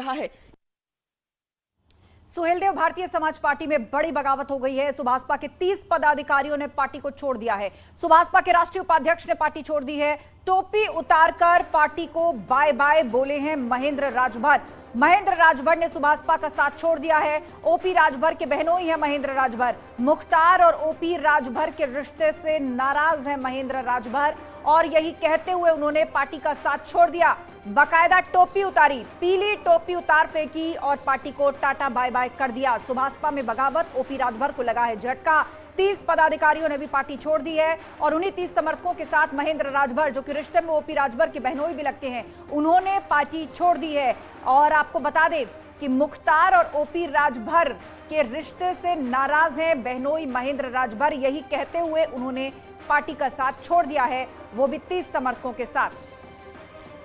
रहा है। सुहेलदेव, भारतीय समाज पार्टी में बड़ी बगावत हो गई है। सुभाषपा के 30 पदाधिकारियों ने पार्टी को छोड़ दिया है। सुभाषपा के राष्ट्रीय उपाध्यक्ष ने पार्टी छोड़ दी है। टोपी उतारकर पार्टी को बाय बाय बोले हैं महेंद्र राजभर। महेंद्र राजभर ने सुभाषपा का साथ छोड़ दिया है। ओपी राजभर के बहनोई है महेंद्र राजभर। मुख्तार और ओपी राजभर के रिश्ते से नाराज है महेंद्र राजभर और यही कहते हुए उन्होंने पार्टी का साथ छोड़ दिया। बाकायदा टोपी उतारी, पीली टोपी उतार फेंकी और पार्टी को टाटा बाय बाय कर दिया। सुभाषपा में बगावत, ओपी राजभर को लगा है झटका। 30 पदाधिकारियों ने भी पार्टी छोड़ दी है और उन्हीं 30 समर्थकों के साथ महेंद्र राजभर, जो कि रिश्ते में ओपी राजभर के बहनोई भी लगते हैं, उन्होंने पार्टी छोड़ दी है। और आपको बता दें कि मुख्तार और ओपी राजभर के रिश्ते से नाराज हैं बहनोई महेंद्र राजभर, यही कहते हुए उन्होंने पार्टी का साथ छोड़ दिया है, वो भी 30 समर्थकों के साथ।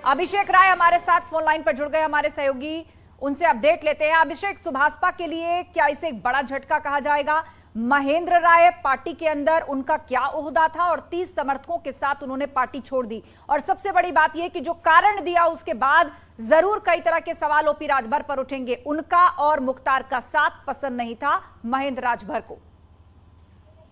अभिषेक राय हमारे साथ फोन लाइन पर जुड़ गए, हमारे सहयोगी, उनसे अपडेट लेते हैं। अभिषेक, सुभाषपा के लिए क्या इसे एक बड़ा झटका कहा जाएगा? महेंद्र राय पार्टी के अंदर उनका क्या ओहदा था और 30 समर्थकों के साथ उन्होंने पार्टी छोड़ दी, और सबसे बड़ी बात यह कि जो कारण दिया उसके बाद जरूर कई तरह के सवाल ओपी राजभर पर उठेंगे। उनका और मुख्तार का साथ पसंद नहीं था महेंद्र राजभर को।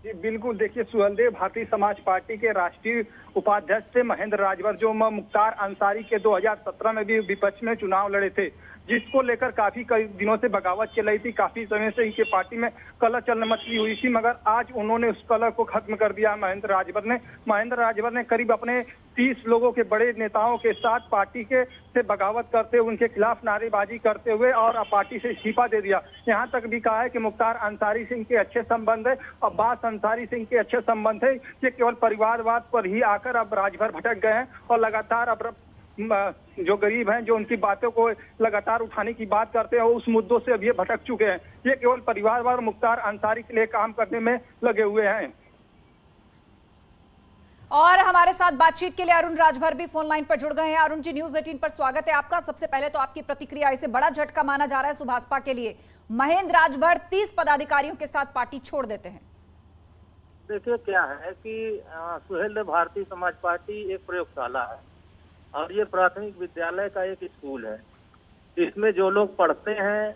जी बिल्कुल, देखिए सुहेलदेव भारतीय समाज पार्टी के राष्ट्रीय उपाध्यक्ष थे महेंद्र राजभर, जो मुख्तार अंसारी के 2017 में भी विपक्ष में चुनाव लड़े थे, जिसको लेकर काफी कई दिनों से बगावत चल रही थी। काफी समय से इनके पार्टी में कलह चलने मचली हुई थी, मगर आज उन्होंने उस कलह को खत्म कर दिया महेंद्र राजभर ने करीब अपने 30 लोगों के बड़े नेताओं के साथ पार्टी के से बगावत करते हुए, उनके खिलाफ नारेबाजी करते हुए और पार्टी से इस्तीफा दे दिया। यहाँ तक भी कहा है कि मुख्तार अंसारी सिंह के अच्छे संबंध है, अब्बास अंसारी सिंह के अच्छे संबंध है, ये केवल परिवारवाद पर ही आकर अब राजभर भटक गए हैं और लगातार अब जो गरीब हैं, जो उनकी बातों को लगातार उठाने की बात करते हैं, उस मुद्दों से अब ये भटक चुके हैं। ये केवल परिवारवाद और मुख्तार अंसारी के लिए काम करने में लगे हुए हैं। और हमारे साथ बातचीत के लिए अरुण राजभर भी फोन लाइन पर जुड़ गए हैं। अरुण जी, न्यूज़ 18 पर स्वागत है आपका। सबसे पहले तो आपकी प्रतिक्रिया, इसे बड़ा झटका माना जा रहा है सुभाषपा के लिए, महेंद्र राजभर 30 पदाधिकारियों के साथ पार्टी छोड़ देते हैं। देखिए क्या है कि सुहेलदेव भारतीय समाज पार्टी एक प्रयोगशाला है और ये प्राथमिक विद्यालय का एक स्कूल है। इसमें जो लोग पढ़ते हैं,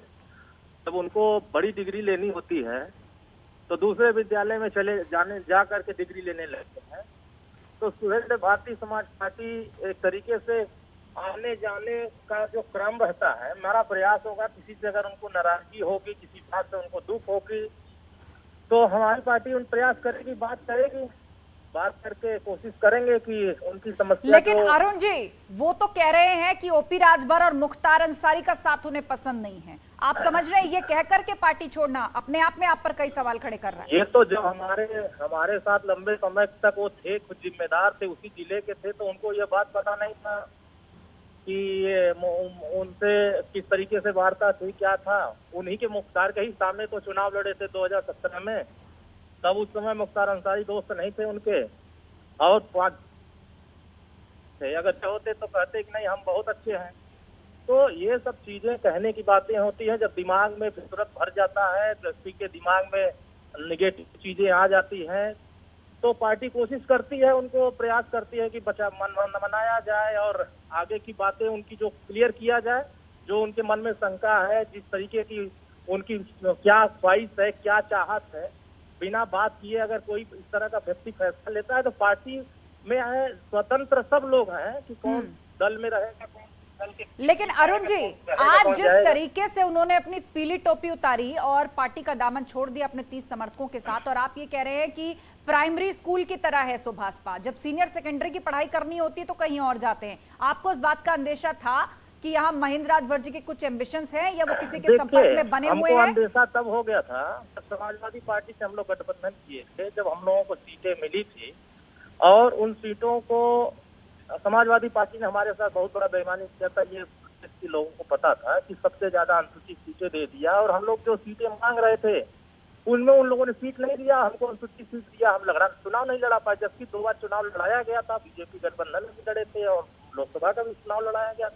जब उनको बड़ी डिग्री लेनी होती है तो दूसरे विद्यालय में जा करके डिग्री लेने लगते हैं। तो सुहेलदेव भारतीय समाज पार्टी एक तरीके से आने जाने का जो क्रम रहता है, हमारा प्रयास होगा किसी से अगर उनको नाराजगी होगी, किसी बात से उनको दुख होगी, तो हमारी पार्टी उन प्रयास करेगी, बात करके कोशिश करेंगे कि उनकी समस्या। लेकिन अरुण जी, वो तो कह रहे हैं कि ओपी राजभर और मुख्तार अंसारी का साथ उन्हें पसंद नहीं है। आप समझ रहे हैं, ये कह करके पार्टी छोड़ना अपने आप में आप पर कई सवाल खड़े कर रहा है। ये तो जब हमारे साथ लंबे समय तक वो थे, खुद जिम्मेदार थे, उसी जिले के थे, तो उनको ये बात पता नहीं था कि ये उनसे किस तरीके से वार्ता थी, क्या था। उन्हीं के मुख्तार के ही सामने तो चुनाव लड़े थे 2017 में, तब उस समय मुख्तार अंसारी दोस्त नहीं थे उनके, और थे अगर चाहते तो कहते कि नहीं हम बहुत अच्छे हैं। तो ये सब चीजें कहने की बातें होती हैं, जब दिमाग में फितरत भर जाता है, व्यक्ति के दिमाग में निगेटिव चीजें आ जाती हैं, तो पार्टी कोशिश करती है, उनको प्रयास करती है कि मनाया जाए और आगे की बातें उनकी जो क्लियर किया जाए, जो उनके मन में शंका है, जिस तरीके की उनकी क्या ख्वाहिश है, क्या चाहत है, बिना बात किए अगर कोई इस तरह का व्यक्ति फैसला लेता है तो पार्टी में है स्वतंत्र सब लोग हैं कि कौन दल में रहेगा, कौन दल के। लेकिन अरुण जी, आज जिस तरीके से उन्होंने अपनी पीली टोपी उतारी और पार्टी का दामन छोड़ दिया अपने 30 समर्थकों के साथ, और आप ये कह रहे हैं कि प्राइमरी स्कूल की तरह है सुभाषपा, जब सीनियर सेकेंडरी की पढ़ाई करनी होती है तो कहीं और जाते हैं। आपको इस बात का अंदेशा था कि यहाँ महेंद्र राजभर जी के कुछ एम्बिशंस हैं या वो किसी के संपर्क में बने हुए हैं? अंदेशा तब हो गया था जब समाजवादी पार्टी से हम लोग गठबंधन किए थे, जब हम लोगों को सीटें मिली थी, और उन सीटों को समाजवादी पार्टी ने हमारे साथ बहुत बड़ा बेईमानी किया था। ये लोगों को पता था कि सबसे ज्यादा अनुसूचित सीटें दे दिया, और हम लोग जो सीटें मांग रहे थे उनमें उन लोगों ने सीट नहीं दिया, हमको अनुसूचित सीट दिया, हम चुनाव नहीं लड़ा पाए, जबकि 2 बार चुनाव लड़ाया गया था, बीजेपी गठबंधन में लड़े थे और लोकसभा का भी चुनाव लड़ाया गया।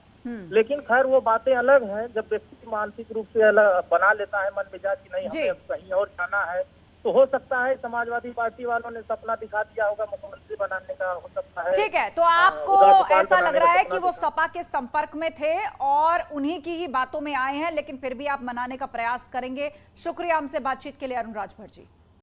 लेकिन खैर वो बातें अलग हैं, जब व्यक्ति मानसिक रूप से अलग बना लेता है मन मिजाज की नहीं हमें कहीं और जाना है, तो हो सकता है समाजवादी पार्टी वालों ने सपना दिखा दिया होगा मुख्यमंत्री बनाने का, हो सकता है। ठीक है, तो आपको ऐसा लग रहा है कि वो सपा के संपर्क में थे और उन्हीं की ही बातों में आए हैं, लेकिन फिर भी आप मनाने का प्रयास करेंगे। शुक्रिया हमसे बातचीत के लिए अरुण राजभर जी।